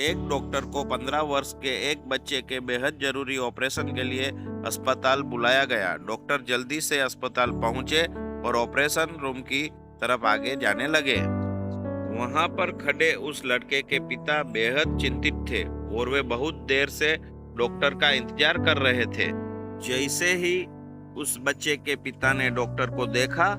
एक डॉक्टर को 15 वर्ष के एक बच्चे के बेहद जरूरी ऑपरेशन के लिए अस्पताल बुलाया गया। डॉक्टर जल्दी से अस्पताल पहुंचे और ऑपरेशन रूम की तरफ आगे जाने लगे। वहां पर खड़े उस लड़के के पिता बेहद चिंतित थे और वे बहुत देर से डॉक्टर का इंतजार कर रहे थे। जैसे ही उस बच्चे के पिता ने डॉक्टर को देखा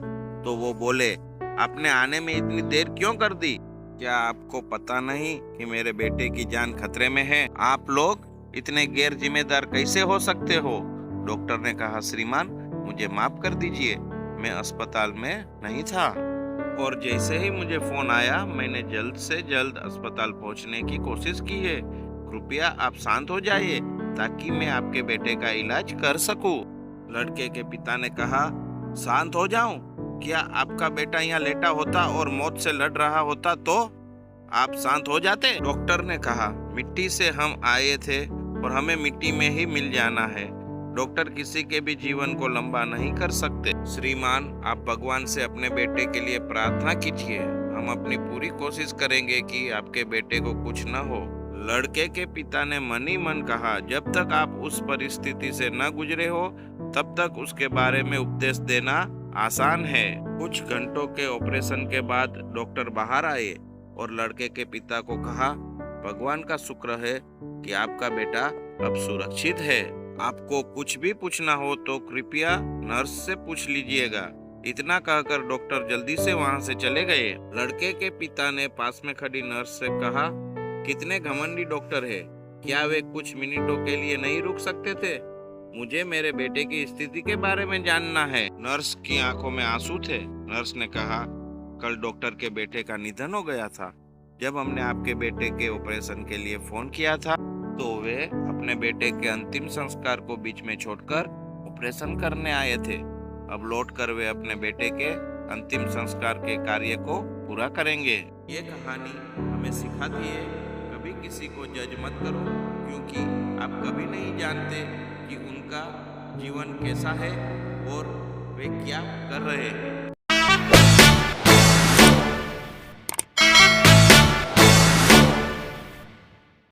तो वो बोले, आपने आने में इतनी देर क्यों कर दी? क्या आपको पता नहीं कि मेरे बेटे की जान खतरे में है? आप लोग इतने गैर जिम्मेदार कैसे हो सकते हो? डॉक्टर ने कहा, श्रीमान मुझे माफ कर दीजिए, मैं अस्पताल में नहीं था और जैसे ही मुझे फोन आया मैंने जल्द से जल्द अस्पताल पहुंचने की कोशिश की है। कृपया आप शांत हो जाइए ताकि मैं आपके बेटे का इलाज कर सकूं। लड़के के पिता ने कहा, शांत हो जाऊं? क्या आपका बेटा यहाँ लेटा होता और मौत से लड़ रहा होता तो आप शांत हो जाते? डॉक्टर ने कहा, मिट्टी से हम आए थे और हमें मिट्टी में ही मिल जाना है। डॉक्टर किसी के भी जीवन को लंबा नहीं कर सकते। श्रीमान, आप भगवान से अपने बेटे के लिए प्रार्थना कीजिए। हम अपनी पूरी कोशिश करेंगे कि आपके बेटे को कुछ न हो। लड़के के पिता ने मन ही मन कहा, जब तक आप उस परिस्थिति से न गुजरे हो तब तक उसके बारे में उपदेश देना आसान है। कुछ घंटों के ऑपरेशन के बाद डॉक्टर बाहर आए और लड़के के पिता को कहा, भगवान का शुक्र है कि आपका बेटा अब सुरक्षित है। आपको कुछ भी पूछना हो तो कृपया नर्स से पूछ लीजिएगा। इतना कहकर डॉक्टर जल्दी से वहां से चले गए। लड़के के पिता ने पास में खड़ी नर्स से कहा, कितने घमंडी डॉक्टर है, क्या वे कुछ मिनटों के लिए नहीं रुक सकते थे? मुझे मेरे बेटे की स्थिति के बारे में जानना है। नर्स की आंखों में आंसू थे। नर्स ने कहा, कल डॉक्टर के बेटे का निधन हो गया था। जब हमने आपके बेटे के ऑपरेशन के लिए फोन किया था तो वे अपने बेटे के अंतिम संस्कार को बीच में छोड़कर ऑपरेशन करने आए थे। अब लौटकर वे अपने बेटे के अंतिम संस्कार के कार्य को पूरा करेंगे। ये कहानी हमें सिखाती है, कभी किसी को जज मत करो, क्योंकि आप कभी नहीं जानते कि उनका जीवन कैसा है और वे क्या कर रहे हैं।